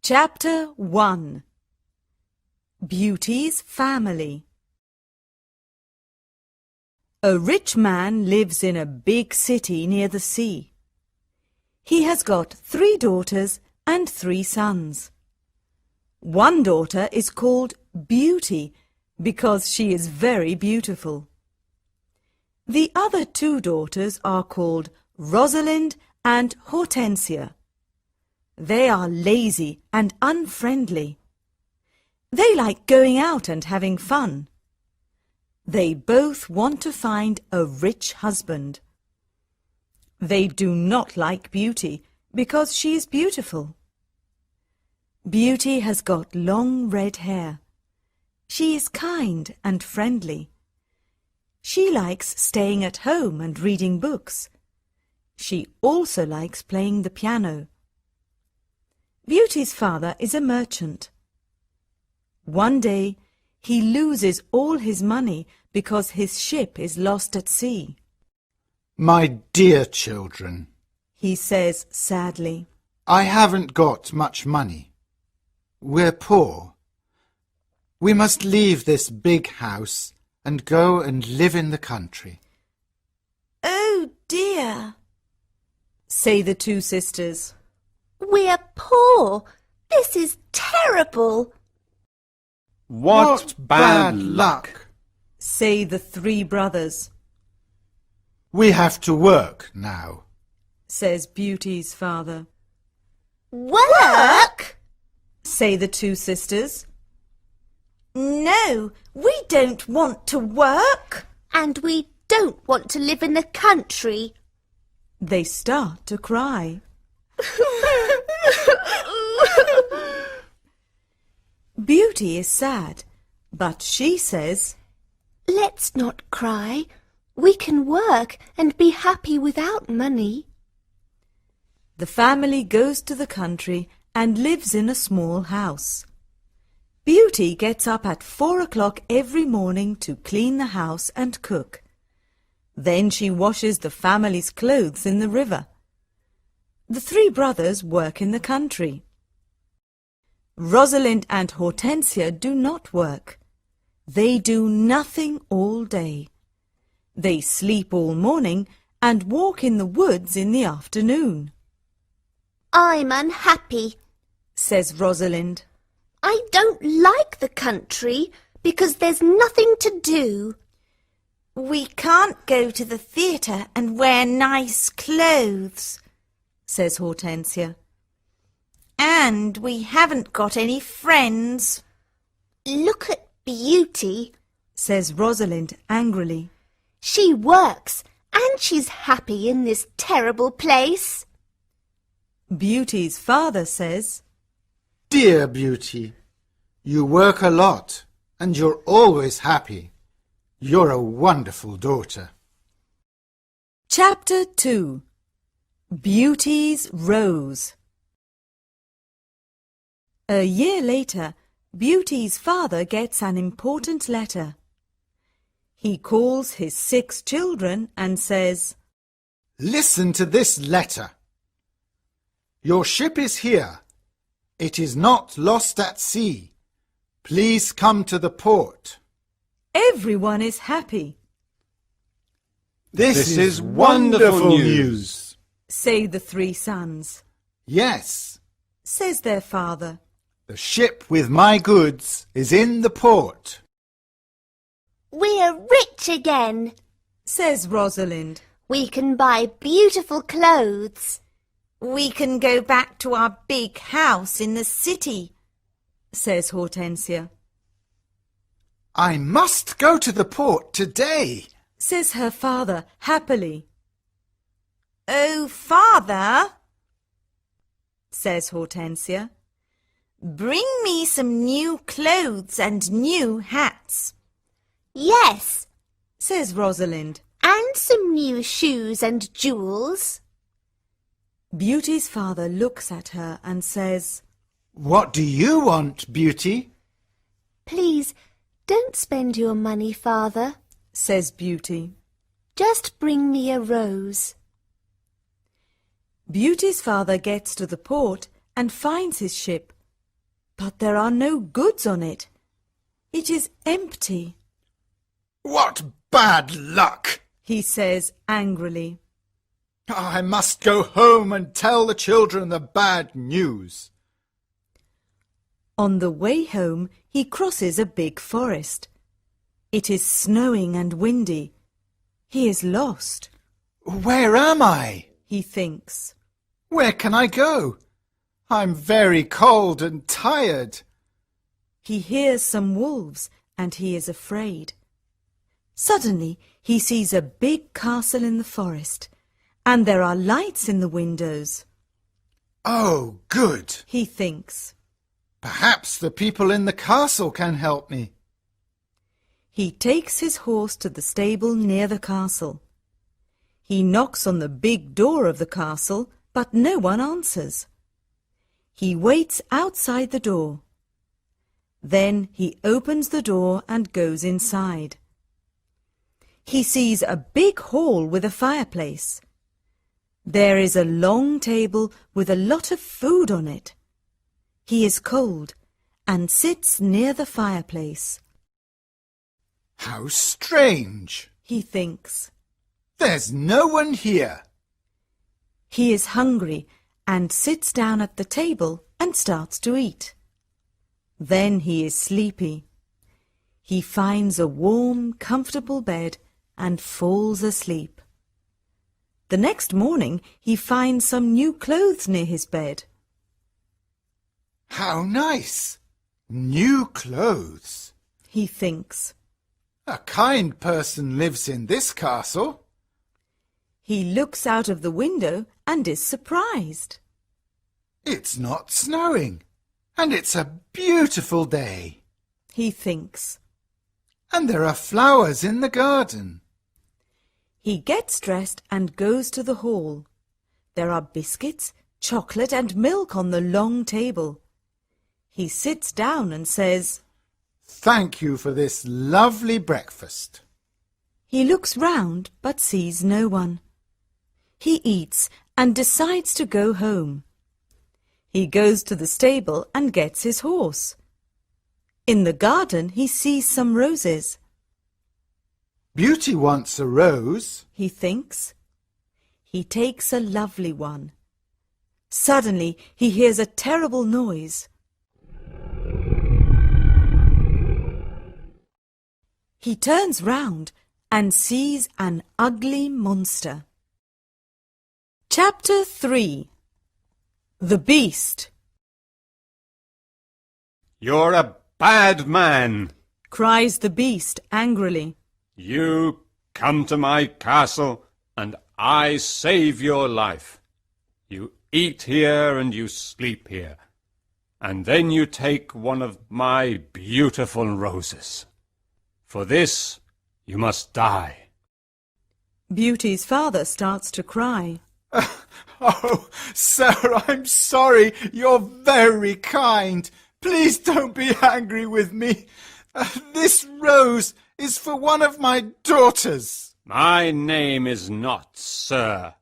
Chapter 1 Beauty's Family. A rich man lives in a big city near the sea. He has got 3 daughters and 3 sons. One daughter is called Beauty because she is very beautiful. The other 2 daughters are called Rosalind and Hortensia. They are lazy and unfriendly. They like going out and having fun. They both want to find a rich husband. They do not like Beauty because she is beautiful. Beauty has got long red hair. She is kind and friendly. She likes staying at home and reading books. She also likes playing the piano. Beauty's father is a merchant. One day, he loses all his money because his ship is lost at sea. My dear children, He says sadly, I haven't got much money. We're poor. We must leave this big house and go and live in the country. Oh dear, say the 2 sisters. we're poor. This is terrible. What bad luck! Say the 3 brothers, We have to work now. says Beauty's father. Work? Say the 2 sisters. No, we don't want to work. And we don't want to live in the country. They start to cry. Beauty is sad, but she says, Let's not cry. We can work and be happy without money. the family goes to the country and lives in a small house. Beauty gets up at 4 o'clock every morning to clean the house and cook. Then she washes the family's clothes in the river. The 3 brothers work in the country. Rosalind and Hortensia do not work. They do nothing all day. They sleep all morning and walk in the woods in the afternoon, I'm unhappy. says Rosalind. I don't like the country because there's nothing to do. We can't go to the theatre and wear nice clothes, says Hortensia. and we haven't got any friends. Look at Beauty. Says Rosalind angrily. She works and she's happy in this terrible place. Beauty's father says, Dear Beauty, you work a lot and you're always happy. You're a wonderful daughter. Chapter 2 Beauty's Rose. A year later, Beauty's father gets an important letter. He calls his 6 children and says, Listen to this letter. Your ship is here. It is not lost at sea. Please come to the port. Everyone is happy, This is wonderful news. say the 3 sons. Yes, Says their father. the ship with my goods is in the port. We're rich again. Says Rosalind. We can buy beautiful clothes. We can go back to our big house in the city, Says Hortensia. I must go to the port today. Says her father happily. Oh, Father, Says Hortensia. bring me some new clothes and new hats. Yes, Says Rosalind. and some new shoes and jewels. Beauty's father looks at her and says, What do you want, Beauty? Please, don't spend your money, Father. Says Beauty. Just bring me a rose. Beauty's father gets to the port and finds his ship, but there are no goods on it. It is empty, What bad luck! he says angrily. I must go home and tell the children the bad news. On the way home, he crosses a big forest. It is snowing and windy. He is lost, Where am I? he thinks. Where can I go? I'm very cold and tired. He hears some wolves and he is afraid. Suddenly, he sees a big castle in the forest, and there are lights in the windows. Oh, good. He thinks. Perhaps the people in the castle can help me. He takes his horse to the stable near the castle. He knocks on the big door of the castle, but no one answers. He waits outside the door. Then he opens the door and goes inside. He sees a big hall with a fireplace. There is a long table with a lot of food on it. He is cold and sits near the fireplace. How strange. He thinks. There's no one here. He is hungry and sits down at the table and starts to eat. Then he is sleepy. He finds a warm, comfortable bed and falls asleep. The next morning he finds some new clothes near his bed. How nice. New clothes. He thinks. A kind person lives in this castle. He looks out of the window and is surprised. It's not snowing, and it's a beautiful day. He thinks. And there are flowers in the garden. He gets dressed and goes to the hall. There are biscuits, chocolate and milk on the long table. He sits down and says, Thank you for this lovely breakfast. He looks round but sees no one. He eats and decides to go home. He goes to the stable and gets his horse. In the garden he sees some roses. Beauty wants a rose. He thinks. He takes a lovely one. Suddenly he hears a terrible noise. He turns round and sees an ugly monster. Chapter 3. The Beast. You're a bad man. Cries the Beast angrily. You come to my castle and I save your life. You eat here and you sleep here. And then you take one of my beautiful roses. For this you must die. Beauty's father starts to cry. Oh, sir, I'm sorry. You're very kind. Please don't be angry with me. This rose is for one of my daughters. My name is not Sir.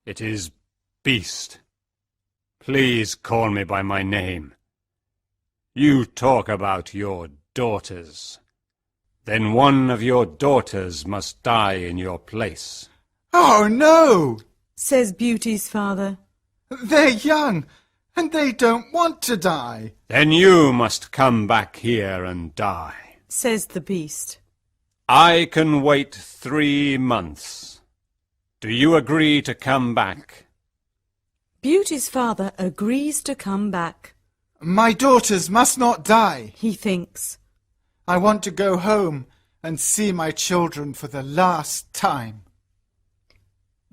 It is Beast. Please call me by my name. You talk about your daughters. Then one of your daughters must die in your place. Oh, no, Says Beauty's father. they're young and they don't want to die. Then you must come back here and die. Says the Beast. I can wait 3 months. Do you agree to come back? Beauty's father agrees to come back. My daughters must not die. He thinks. I want to go home and see my children for the last time.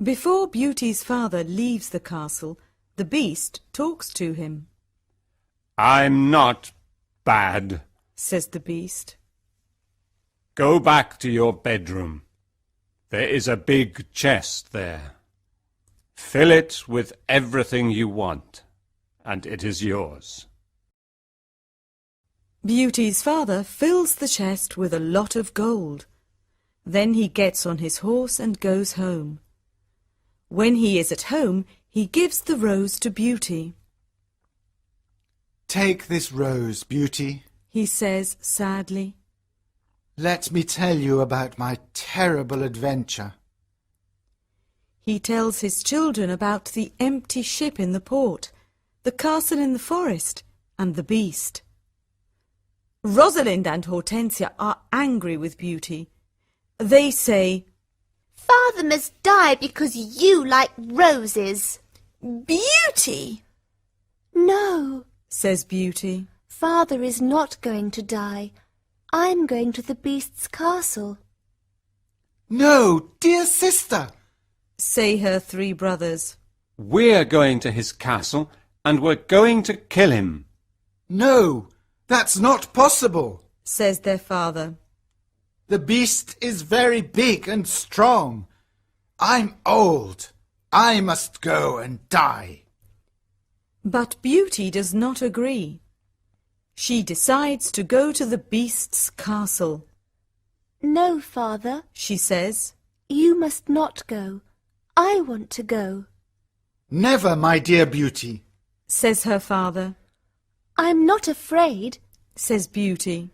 Before Beauty's father leaves the castle, the Beast talks to him. I'm not bad. Says the Beast. Go back to your bedroom. There is a big chest there. Fill it with everything you want, and it is yours. Beauty's father fills the chest with a lot of gold. Then he gets on his horse and goes home. When he is at home, he gives the rose to Beauty. take this rose, Beauty, he says sadly. let me tell you about my terrible adventure. He tells his children about the empty ship in the port, the castle in the forest, and the beast. Rosalind and Hortensia are angry with Beauty. They say, Father must die because you like roses. Beauty, No, says Beauty. Father is not going to die. I'm going to the beast's castle. No, dear sister. Say her three brothers. We're going to his castle, and we're going to kill him. No, that's not possible. Says their father. The beast is very big and strong. I'm old. I must go and die. But Beauty does not agree. She decides to go to the beast's castle. No, Father, She says, you must not go. I want to go. Never, my dear Beauty. says her father, I'm not afraid. says Beauty.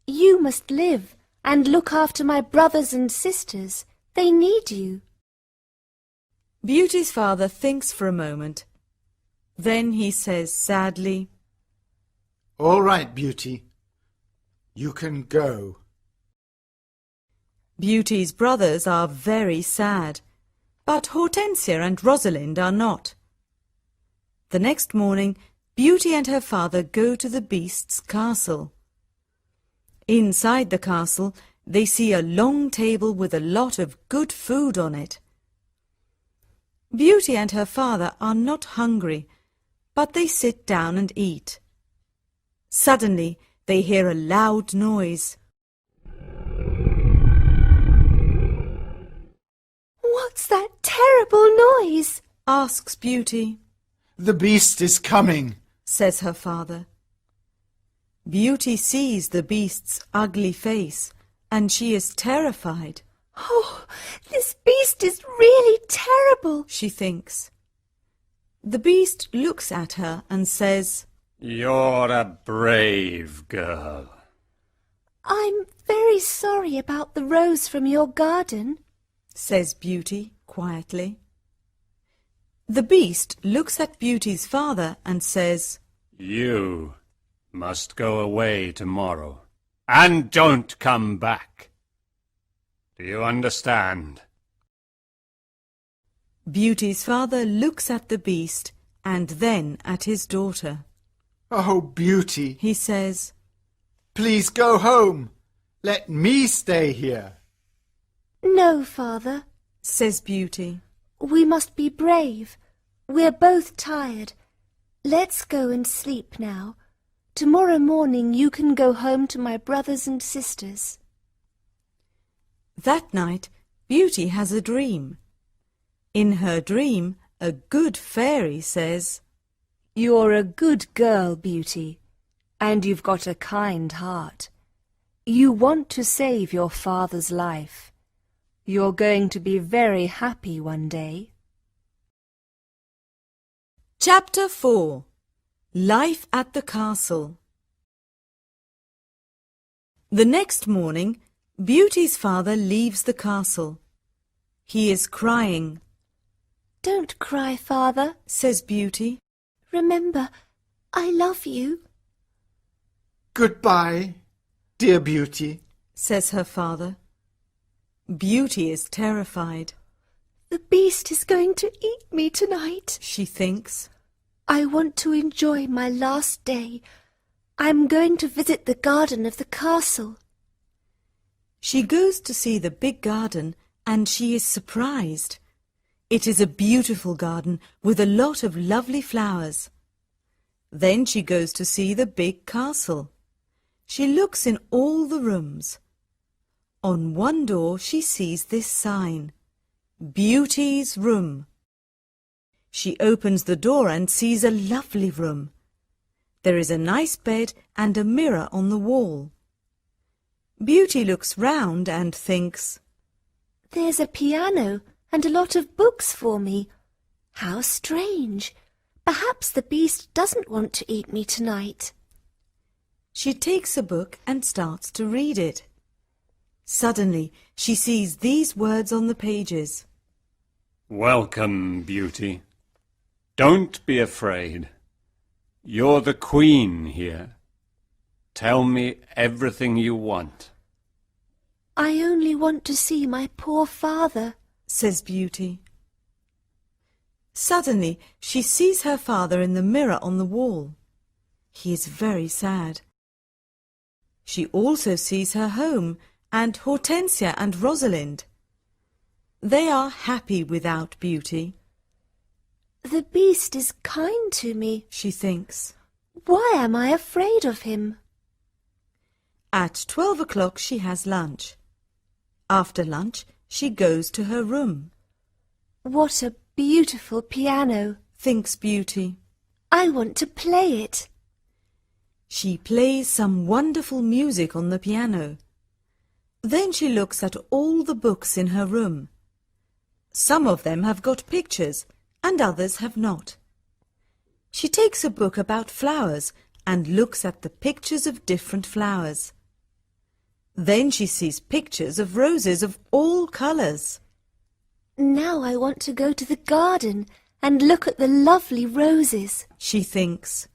You must live and look after my brothers and sisters. They need you. Beauty's father thinks for a moment. Then he says sadly, All right, Beauty. You can go. Beauty's brothers are very sad, but Hortensia and Rosalind are not. The next morning, Beauty and her father go to the beast's castle. Inside the castle, they see a long table with a lot of good food on it. Beauty and her father are not hungry, but they sit down and eat. Suddenly, they hear a loud noise. What's that terrible noise? Asks Beauty. The beast is coming. Says her father. Beauty sees the beast's ugly face, and she is terrified, Oh, this beast is really terrible. she thinks. The beast looks at her and says, You're a brave girl. I'm very sorry about the rose from your garden. says Beauty quietly. The beast looks at Beauty's father and says, You must go away tomorrow, and don't come back. Do you understand? Beauty's father looks at the beast and then at his daughter. Oh, Beauty, He says, please go home. Let me stay here. No, Father. says Beauty. We must be brave. We're both tired. Let's go and sleep now. Tomorrow morning you can go home to my brothers and sisters. That night, Beauty has a dream. In her dream, a good fairy says, You're a good girl, Beauty, and you've got a kind heart. You want to save your father's life. You're going to be very happy one day. Chapter 4. Life at the Castle. The next morning, Beauty's father leaves the castle. He is crying, Don't cry, Father. says Beauty. Remember, I love you. Goodbye, dear Beauty. Says her father. Beauty is terrified, The beast is going to eat me tonight. she thinks. I want to enjoy my last day. I'm going to visit the garden of the castle. She goes to see the big garden and she is surprised. It is a beautiful garden with a lot of lovely flowers. Then she goes to see the big castle. She looks in all the rooms. On one door she sees this sign, Beauty's Room. She opens the door and sees a lovely room. There is a nice bed and a mirror on the wall. Beauty looks round and thinks, There's a piano and a lot of books for me. How strange! Perhaps the beast doesn't want to eat me tonight. She takes a book and starts to read it. Suddenly, she sees these words on the pages. Welcome, Beauty. Don't be afraid. You're the queen here. Tell me everything you want. I only want to see my poor father, Says Beauty. Suddenly, she sees her father in the mirror on the wall. He is very sad. She also sees her home and Hortensia and Rosalind. They are happy without Beauty, The beast is kind to me. she thinks. Why am I afraid of him? At 12 o'clock she has lunch. After lunch, she goes to her room, What a beautiful piano. thinks Beauty. I want to play it. She plays some wonderful music on the piano. Then she looks at all the books in her room. Some of them have got pictures and others have not. She takes a book about flowers and looks at the pictures of different flowers. Then she sees pictures of roses of all colours. Now I want to go to the garden and look at the lovely roses. She thinks.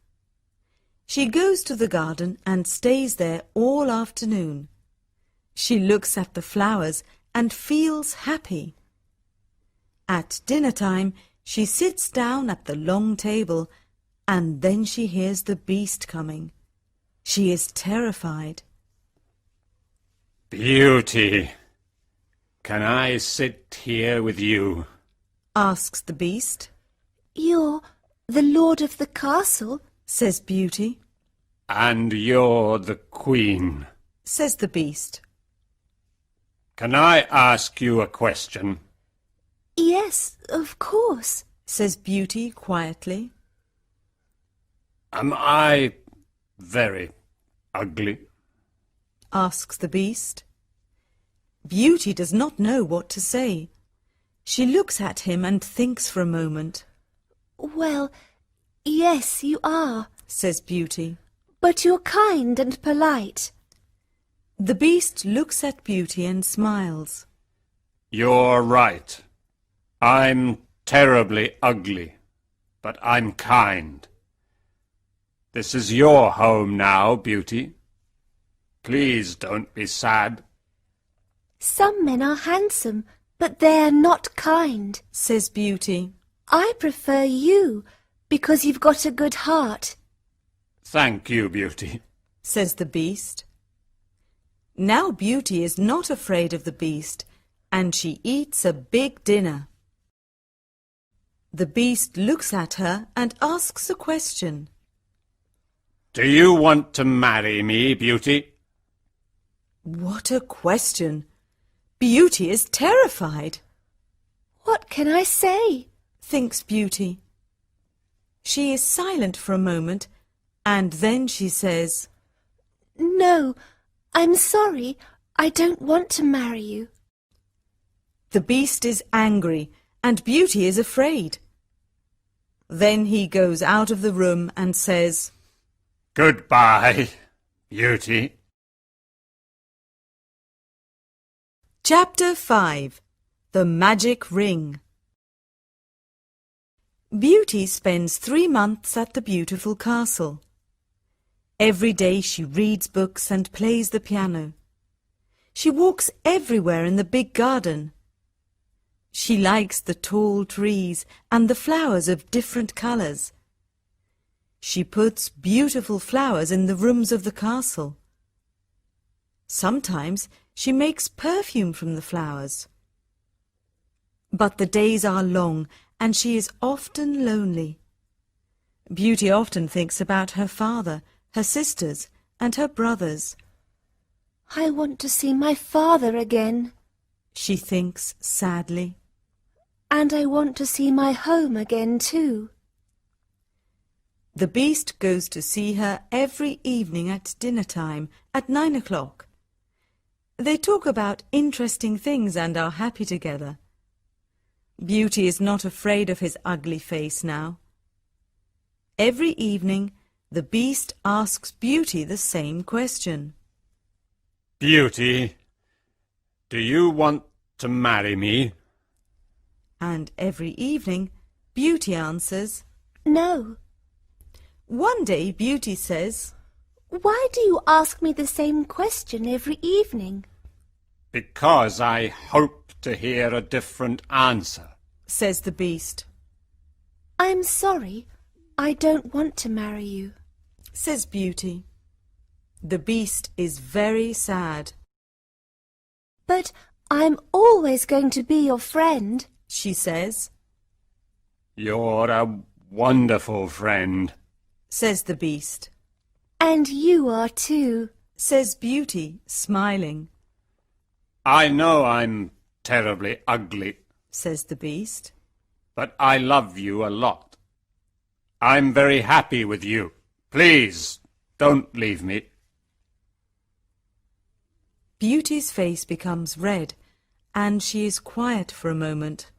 She goes to the garden and stays there all afternoon. She looks at the flowers and feels happy. At dinner time, she sits down at the long table and then she hears the beast coming. She is terrified. Beauty, can I sit here with you? Asks the beast. You're the lord of the castle? Says Beauty. And you're the queen. Says the beast. Can I ask you a question? Yes, of course. Says Beauty quietly. Am I very ugly? Asks the beast. Beauty does not know what to say. She looks at him and thinks for a moment. Well, yes, you are. Says Beauty. But you're kind and polite. The beast looks at Beauty and smiles. You're right. I'm terribly ugly, but I'm kind. This is your home now, Beauty. Please don't be sad. Some men are handsome, but they're not kind. Says Beauty. I prefer you because you've got a good heart. Thank you, Beauty. Says the beast. Now Beauty is not afraid of the beast, and she eats a big dinner. The beast looks at her and asks a question. Do you want to marry me, Beauty? What a question! Beauty is terrified, What can I say? thinks Beauty. She is silent for a moment, and then she says, No, I'm sorry. I don't want to marry you. The beast is angry, and Beauty is afraid. Then he goes out of the room and says, Goodbye, Beauty. Chapter 5. The Magic Ring. Beauty spends 3 months at the beautiful castle. Every day she reads books and plays the piano. She walks everywhere in the big garden. She likes the tall trees and the flowers of different colours. She puts beautiful flowers in the rooms of the castle. Sometimes she makes perfume from the flowers. But the days are long and she is often lonely. Beauty often thinks about her father, her sisters, and her brothers. I want to see my father again. She thinks sadly. And I want to see my home again too. The beast goes to see her every evening at dinner time at 9 o'clock. They talk about interesting things and are happy together. Beauty is not afraid of his ugly face now. Every evening, the Beast asks Beauty the same question. Beauty, do you want to marry me? And every evening, Beauty answers. No. One day, Beauty says, Why do you ask me the same question every evening? Because I hope to hear a different answer. says the Beast, I'm sorry. I don't want to marry you. says Beauty. The Beast is very sad. But I'm always going to be your friend. She says, You're a wonderful friend. says the Beast, And you are too. says Beauty, smiling, I know I'm terribly ugly, says the Beast. but I love you a lot. I'm very happy with you. Please, don't leave me. Beauty's face becomes red, and she is quiet for a moment.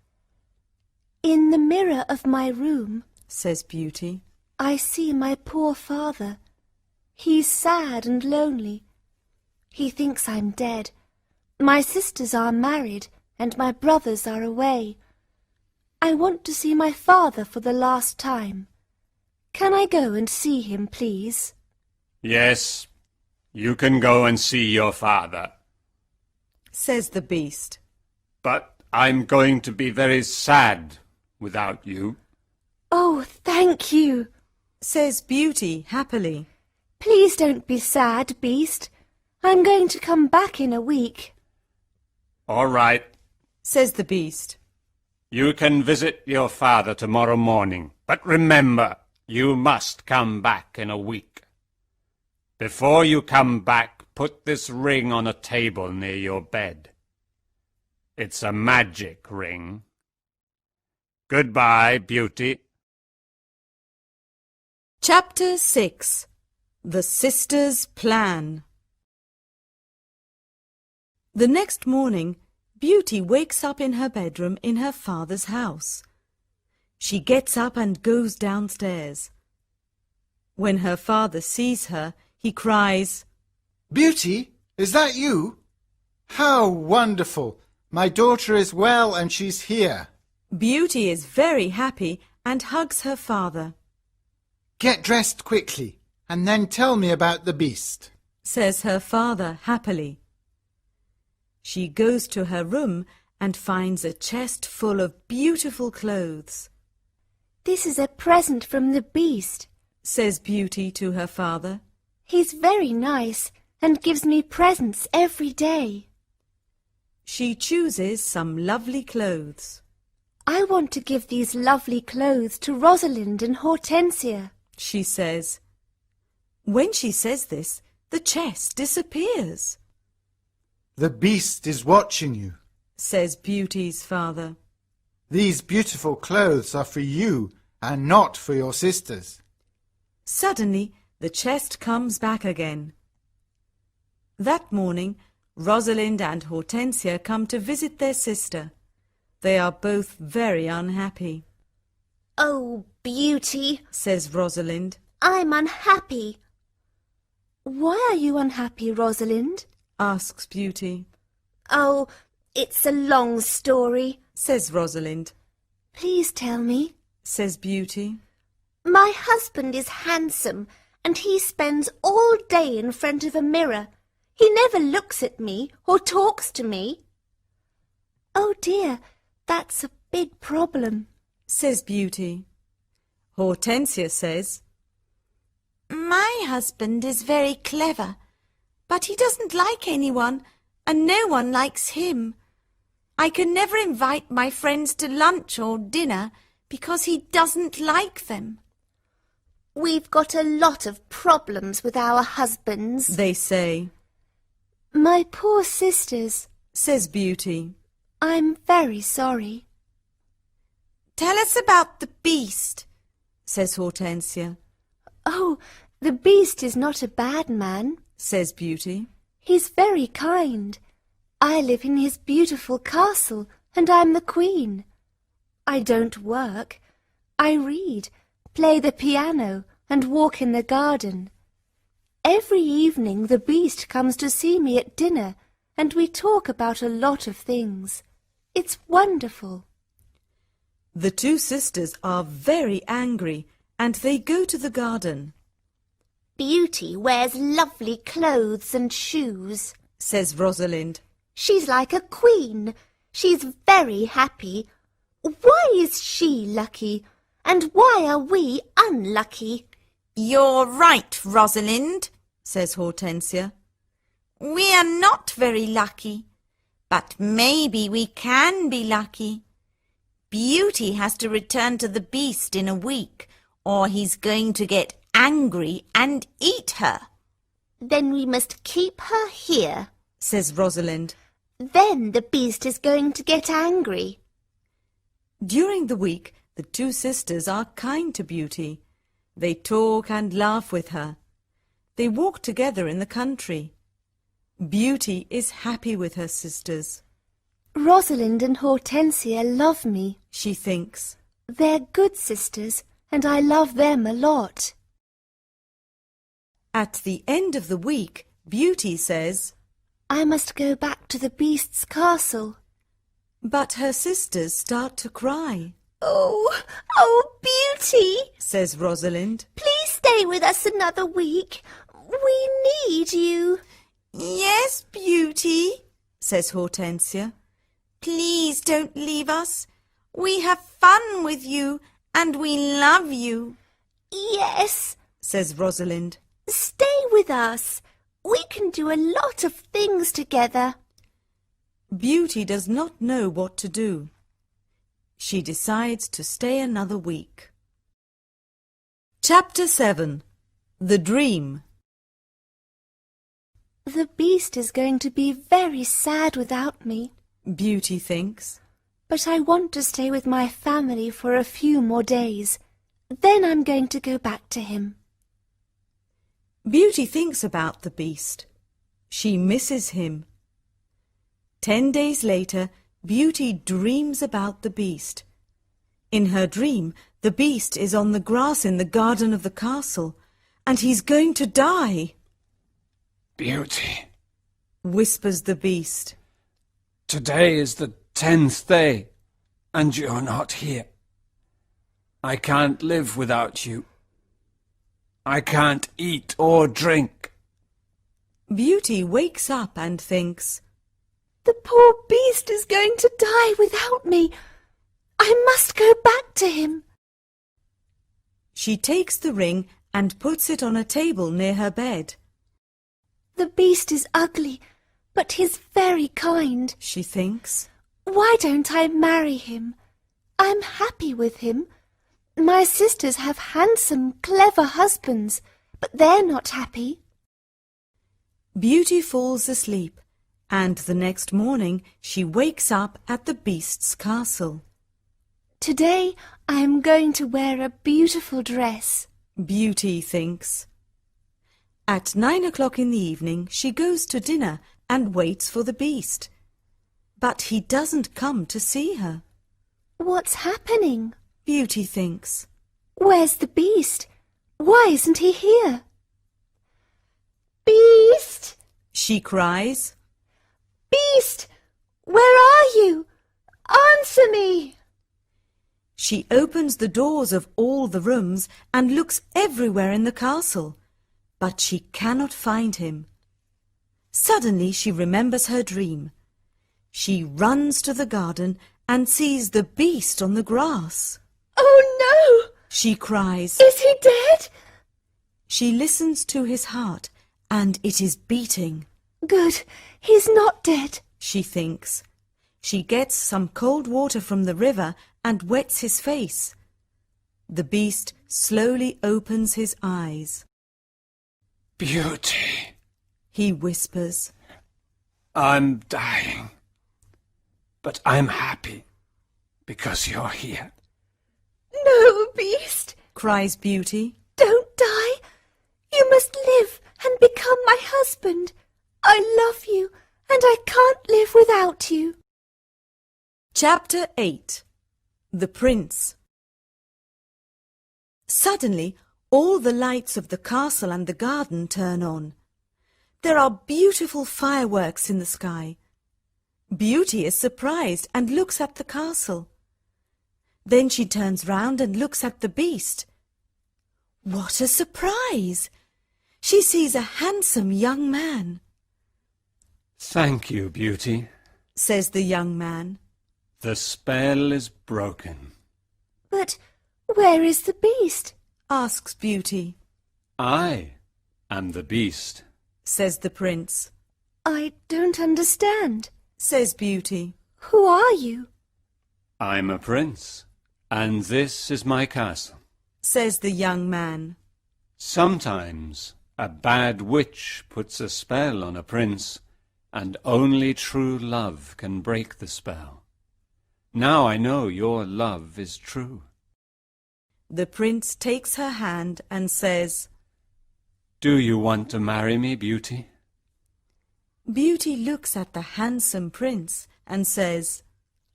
In the mirror of my room, Says Beauty, I see my poor father. He's sad and lonely. He thinks I'm dead. My sisters are married, and my brothers are away. I want to see my father for the last time. Can I go and see him, please? Yes, you can go and see your father. says the Beast. But I'm going to be very sad without you. Oh, thank you. Says Beauty happily. Please don't be sad, Beast. I'm going to come back in a week. All right, Says the Beast. you can visit your father tomorrow morning. But remember, you must come back in a week. Before you come back, put this ring on a table near your bed. It's a magic ring. Goodbye, Beauty. Chapter 6. The Sisters' Plan. The next morning, Beauty wakes up in her bedroom in her father's house. She gets up and goes downstairs. When her father sees her, he cries, Beauty, is that you? How wonderful! My daughter is well and she's here. Beauty is very happy and hugs her father. Get dressed quickly and then tell me about the Beast. Says her father happily. She goes to her room and finds a chest full of beautiful clothes. This is a present from the Beast. Says Beauty to her father. He's very nice and gives me presents every day. She chooses some lovely clothes. I want to give these lovely clothes to Rosalind and Hortensia. She says. When she says this, the chest disappears. The Beast is watching you. Says Beauty's father. These beautiful clothes are for you and not for your sisters. Suddenly, the chest comes back again. That morning, Rosalind and Hortensia come to visit their sister. They are both very unhappy. Oh, Beauty, Says Rosalind. I'm unhappy. Why are you unhappy, Rosalind? Asks Beauty. Oh, it's a long story. Says Rosalind. Please tell me. Says Beauty. My husband is handsome, and he spends all day in front of a mirror. He never looks at me or talks to me. Oh dear, that's a big problem. Says Beauty. Hortensia says, My husband is very clever, but he doesn't like anyone, and no one likes him. I can never invite my friends to lunch or dinner because he doesn't like them. We've got a lot of problems with our husbands. They say. My poor sisters. Says Beauty. I'm very sorry. Tell us about the Beast, says Hortensia. Oh, the Beast is not a bad man. Says Beauty. He's very kind. I live in his beautiful castle, and I'm the queen. I don't work. I read, play the piano, and walk in the garden. Every evening the Beast comes to see me at dinner, and we talk about a lot of things. It's wonderful. The two sisters are very angry and they go to the garden. Beauty wears lovely clothes and shoes. Says Rosalind. She's like a queen. She's very happy. Why is she lucky? And why are we unlucky? You're right, Rosalind, says Hortensia. We are not very lucky, but maybe we can be lucky. Beauty has to return to the Beast in a week, or he's going to get angry and eat her. Then we must keep her here. Says Rosalind. Then the Beast is going to get angry. During the week, the two sisters are kind to Beauty. They talk and laugh with her. They walk together in the country. Beauty is happy with her sisters. Rosalind and Hortensia love me. She thinks. They're good sisters, and I love them a lot. At the end of the week, Beauty says, I must go back to the Beast's castle. but her sisters start to cry. Oh, Beauty! Says Rosalind. Please stay with us another week. We need you. Yes, Beauty, says Hortensia. Please don't leave us. We have fun with you and we love you. Yes, Says Rosalind. stay with us. We can do a lot of things together. Beauty does not know what to do. She decides to stay another week. Chapter 7. The Dream. The Beast is going to be very sad without me, Beauty thinks. but I want to stay with my family for a few more days. Then I'm going to go back to him. Beauty thinks about the Beast. She misses him. 10 days later, Beauty dreams about the Beast. In her dream, the Beast is on the grass in the garden of the castle, and he's going to die, Beauty, whispers the Beast. today is the 10th day, and you're not here. I can't live without you. I can't eat or drink. Beauty wakes up and thinks, The poor Beast is going to die without me. I must go back to him. she takes the ring and puts it on a table near her bed. The Beast is ugly, but he's very kind. She thinks. Why don't I marry him? I'm happy with him. My sisters have handsome, clever husbands, but they're not happy. Beauty falls asleep, and the next morning she wakes up at the Beast's castle. Today I am going to wear a beautiful dress. Beauty thinks. At 9 o'clock in the evening she goes to dinner and waits for the Beast. But he doesn't come to see her. What's happening? Beauty thinks. Where's the Beast? Why isn't he here? Beast! She cries. Beast! Where are you? Answer me! She opens the doors of all the rooms and looks everywhere in the castle, but she cannot find him. Suddenly she remembers her dream. She runs to the garden and sees the Beast on the grass. Oh no! She cries. Is he dead? She listens to his heart, and it is beating. Good, he's not dead. She thinks. She gets some cold water from the river and wets his face. The Beast slowly opens his eyes. Beauty, He whispers. I'm dying. But I'm happy because you're here. No, Beast! Cries Beauty. Don't die. You must live and become my husband. I love you, and I can't live without you. Chapter 8. The Prince. Suddenly, all the lights of the castle and the garden turn on. There are beautiful fireworks in the sky. Beauty is surprised and looks at the castle. Then she turns round and looks at the beast. What a surprise! She sees a handsome young man. Thank you, Beauty. Says the young man. The spell is broken. But where is the beast? Asks Beauty. I am the beast. Says the prince. I don't understand. Says Beauty. Who are you? I'm a prince, and this is my castle. Says the young man. Sometimes a bad witch puts a spell on a prince, and only true love can break the spell. Now I know your love is true. The prince takes her hand and says, Do you want to marry me, Beauty? Beauty looks at the handsome prince and says,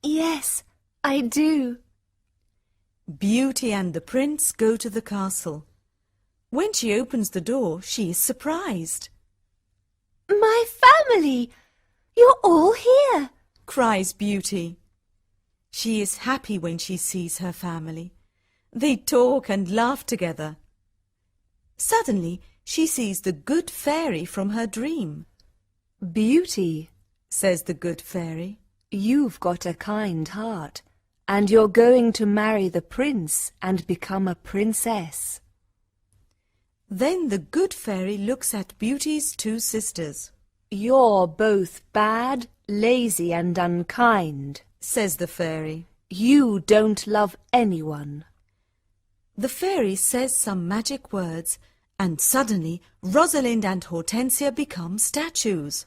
Yes, I do. Beauty and the prince go to the castle. When she opens the door, she is surprised. My family! You're all here! Cries Beauty. She is happy when she sees her family. They talk and laugh together. Suddenly, she sees the good fairy from her dream. Beauty, Says the good fairy. you've got a kind heart, and you're going to marry the prince and become a princess. Then the good fairy looks at Beauty's two sisters. You're both bad, lazy and unkind. Says the fairy. You don't love anyone. The fairy says some magic words, and suddenly Rosalind and Hortensia become statues.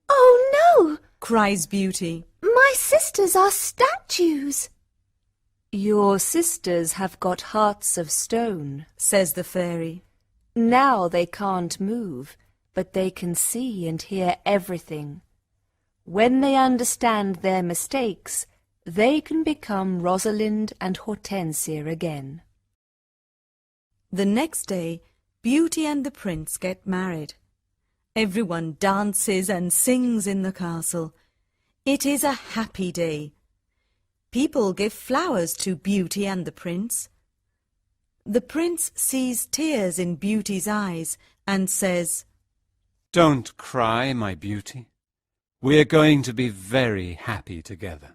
Oh no! Cries Beauty. My sisters are statues. Your sisters have got hearts of stone. Says the fairy. Now they can't move, but they can see and hear everything. When they understand their mistakes, they can become Rosalind and Hortensia again. The next day, Beauty and the prince get married. Everyone dances and sings in the castle. It is a happy day. People give flowers to Beauty and the prince. The prince sees tears in Beauty's eyes and says, Don't cry, my beauty. We're going to be very happy together.